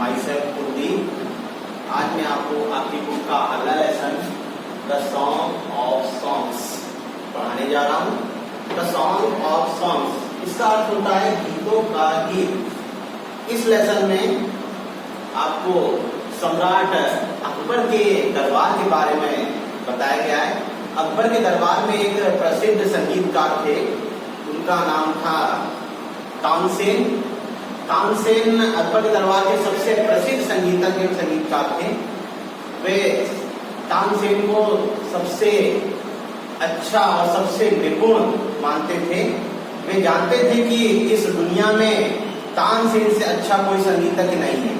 My self Kuldeep. आज मैं आपको आपकी बुक का अगला lesson the song of songs पढ़ाने जा रहा हूँ। द सॉन्ग ऑफ सॉन्ग्स इसका अर्थ होता है गीतों का गीत। इस लेसन में आपको सम्राट अकबर के दरबार के बारे में बताया गया है। अकबर के दरबार में एक प्रसिद्ध संगीतकार थे, उनका नाम था तानसेन। तानसेन अकबर के दरबार के सबसे प्रसिद्ध संगीतकार थे। वे तानसेन को सबसे अच्छा और सबसे निपुण मानते थे। वे जानते थे कि इस दुनिया में तानसेन से अच्छा कोई संगीतज्ञ नहीं है।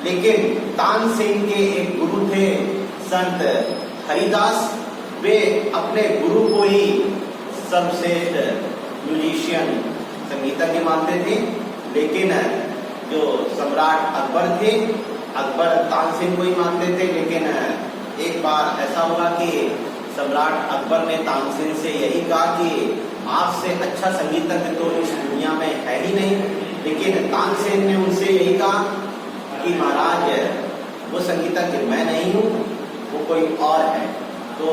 लेकिन तानसेन के एक गुरु थे संत हरिदास। वे अपने गुरु को ही सर्वश्रेष्ठ म्यूजिशियन संगीतज्ञ मानते थे। लेकिन जो सम्राट अकबर थे, अकबर तानसेन को ही मानते थे। लेकिन एक बार ऐसा हुआ कि सम्राट अकबर ने तानसेन से यही कहा कि आपसे अच्छा संगीतज्ञ तो इस दुनिया में है ही नहीं। लेकिन तानसेन ने उनसे यही कहा कि महाराज, वो संगीतज्ञ मैं नहीं हूँ, वो कोई और है। तो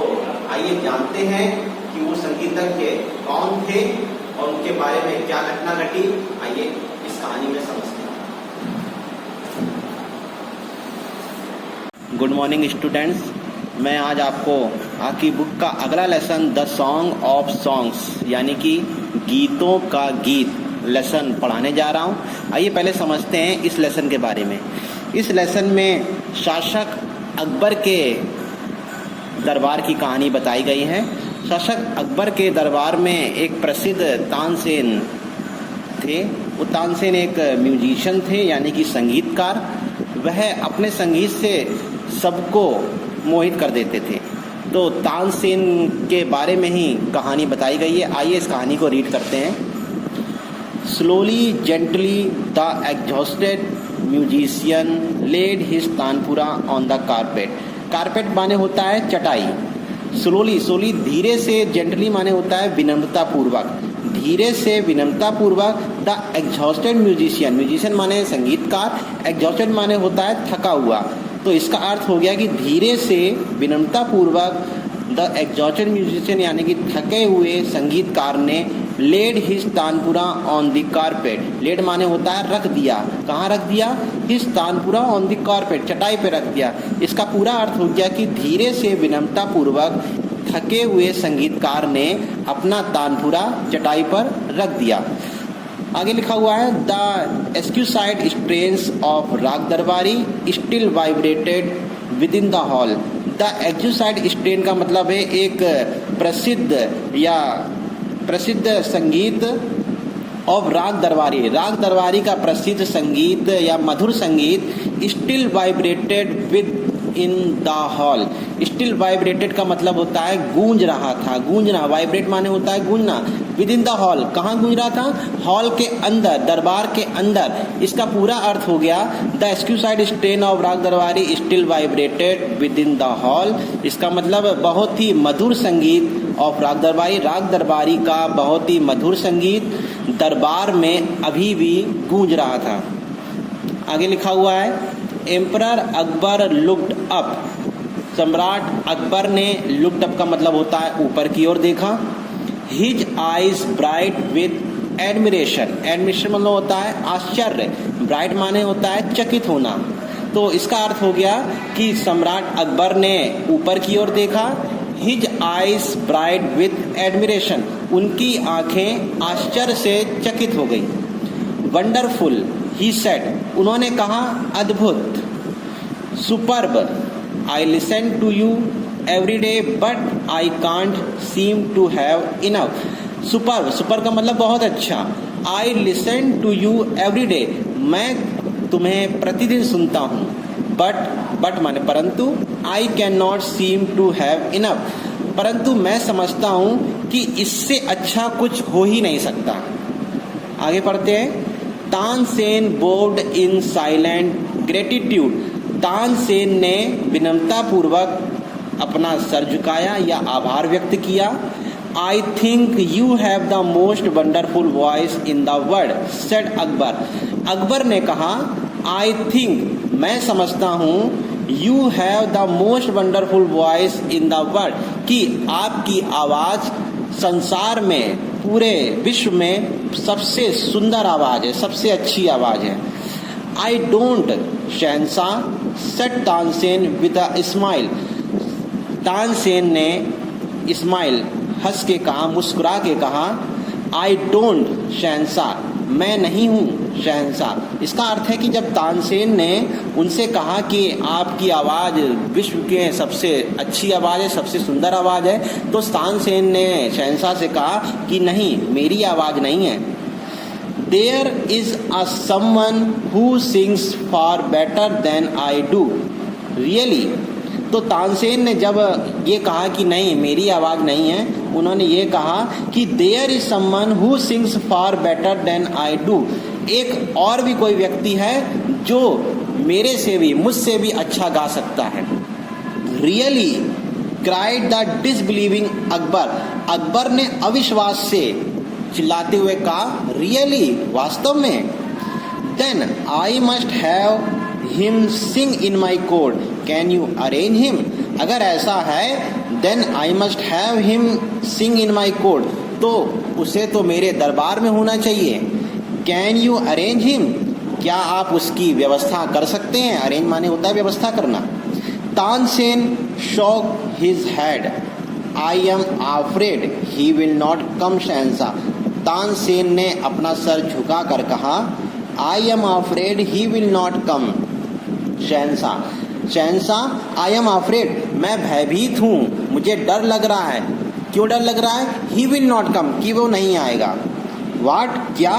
आइए जानते हैं कि वो संगीतज्ञ कौन थे और उनके बारे में क्या घटना घटी। आइए इस कहानी में समझते हैं। गुड मॉर्निंग स्टूडेंट्स, मैं आज आपको आपकी बुक का अगला lesson the song of songs यानी कि गीतों का गीत लेसन पढ़ाने जा रहा हूँ। आइए पहले समझते हैं इस लेसन के बारे में। इस लेसन में शासक अकबर के दरबार की कहानी बताई गई है। शासक अकबर के दरबार में एक प्रसिद्ध तानसेन थे। वो तानसेन एक म्यूजिशियन थे यानी कि संगीतकार। वह अपने संगीत से सबको मोहित कर देते थे। तो तानसेन के बारे में ही कहानी बताई गई है। आइए इस कहानी को रीड करते हैं। Slowly gently the exhausted musician laid his tanpura on the carpet. Carpet माने होता है चटाई। स्लोली धीरे से, जेंटली माने होता है विनम्रता पूर्वक। धीरे से विनम्रता पूर्वक द एग्जॉस्टेड म्यूजिशियन माने संगीतकार, एग्जॉस्टेड माने होता है थका हुआ। तो इसका अर्थ हो गया कि धीरे से विनम्रता पूर्वक द एग्जॉस्टेड म्यूजिशियन यानी कि थके हुए संगीतकार ने laid his tanpura on the carpet. Laid माने होता है रख दिया। कहाँ रख दिया? His tanpura on the carpet, चटाई पे रख दिया। इसका पूरा अर्थ हो गया कि धीरे से विनम्रता पूर्वक थके हुए संगीतकार ने अपना तानपुरा चटाई पर रख दिया। आगे लिखा हुआ है the एक्सक्यूसाइड strains of Raag Darbari still vibrated within the hall. The exquisite strain का मतलब है एक प्रसिद्ध संगीत ऑफ राग दरबारी का प्रसिद्ध संगीत या मधुर संगीत still vibrated within the hall. Still vibrated का मतलब होता है गूंज रहा था, गूंजना। वाइब्रेट माने होता है गूंजना। विद इन द हॉल, कहाँ गूंज रहा था? हॉल के अंदर, दरबार के अंदर। इसका पूरा अर्थ हो गया the exquisite strain of Raag Darbari still vibrated within the hall. इसका मतलब बहुत ही मधुर संगीत ऑफ राग दरबारी का बहुत ही मधुर संगीत दरबार में अभी भी गूंज रहा था। आगे लिखा हुआ है एम्परर अकबर लुक्ड अप। सम्राट अकबर ने, लुक्ड अप का मतलब होता है ऊपर की ओर देखा। His eyes bright with admiration. Admiration मतलब होता है आश्चर्य। ब्राइट माने होता है चकित होना। तो इसका अर्थ हो गया कि सम्राट अकबर ने ऊपर की ओर देखा। His eyes bright with admiration, उनकी आंखें आश्चर्य से चकित हो गई। वंडरफुल ही सेड, उन्होंने कहा अद्भुत। Superb, I listen to you every day but I can't seem to have enough. Superb का मतलब बहुत अच्छा। I listen to you every day, मैं तुम्हें प्रतिदिन सुनता हूँ। बट माने परंतु। I can not seem to have enough, परंतु मैं समझता हूँ कि इससे अच्छा कुछ हो ही नहीं सकता। आगे पढ़ते हैं। Tansen bowed in silent gratitude. Tansen ने विनम्रता पूर्वक अपना सर झुकाया या आभार व्यक्त किया। I think you have the most wonderful voice in the world, said Akbar. Akbar ने कहा आई थिंक मैं समझता हूँ you have the most wonderful voice in the world, कि आपकी आवाज़ संसार में, पूरे विश्व में सबसे सुंदर आवाज़ है, सबसे अच्छी आवाज़ है। I don't, Shahenshah, set Tansen with a smile. Tansen ने स्माइल, हंस के कहा, मुस्कुरा के कहा, आई डोंट, शहंशाह, मैं नहीं हूँ शहंशाह। इसका अर्थ है कि जब तानसेन ने उनसे कहा कि आपकी आवाज़ विश्व के सबसे अच्छी आवाज़ है, सबसे सुंदर आवाज़ है, तो तानसेन ने शहंशाह से कहा कि नहीं, मेरी आवाज़ नहीं है। There is a someone who sings far better than I do, really. तो तानसेन ने जब ये कहा कि नहीं, मेरी आवाज़ नहीं है, उन्होंने ये कहा कि there is someone who sings far better than I do, एक और भी कोई व्यक्ति है जो मेरे से भी, मुझसे भी अच्छा गा सकता है। Really cried the disbelieving Akbar, Akbar ने अविश्वास से चिल्लाते हुए कहा, रियली, वास्तव में। Then I must have him sing in my court, can you arrange him, अगर ऐसा है then I must have him sing in my court, तो उसे तो मेरे दरबार में होना चाहिए। कैन यू अरेंज हिम, क्या आप उसकी व्यवस्था कर सकते हैं, अरेंज माने होता है व्यवस्था करना। Tansen shock his head, I am afraid he will not come, शहंशाह। तानसेन ने अपना सर झुका कर कहा, I am afraid he will not come, Shahenshah. Shahenshah, I am afraid, मैं भयभीत हूँ, मुझे डर लग रहा है। क्यों डर लग रहा है? ही विल नॉट कम, कि वो नहीं आएगा। वाट, क्या?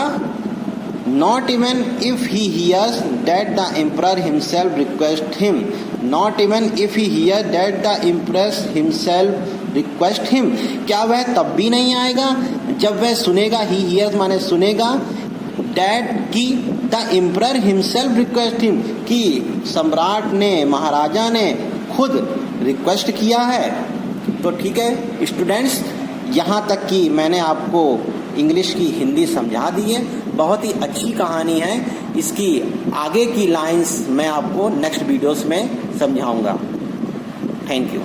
Not even if he hears that the emperor himself request him, not even if he here that the emperor himself request him, क्या वह तब भी नहीं आएगा जब वह सुनेगा, ही हियर्स माने सुनेगा, डैट की the emperor himself request him, कि सम्राट ने, महाराजा ने खुद रिक्वेस्ट किया है। तो ठीक है स्टूडेंट्स, यहाँ तक कि मैंने आपको इंग्लिश की हिंदी समझा दी है। बहुत ही अच्छी कहानी है, इसकी आगे की लाइंस मैं आपको नेक्स्ट वीडियोस में समझाऊंगा। Thank you.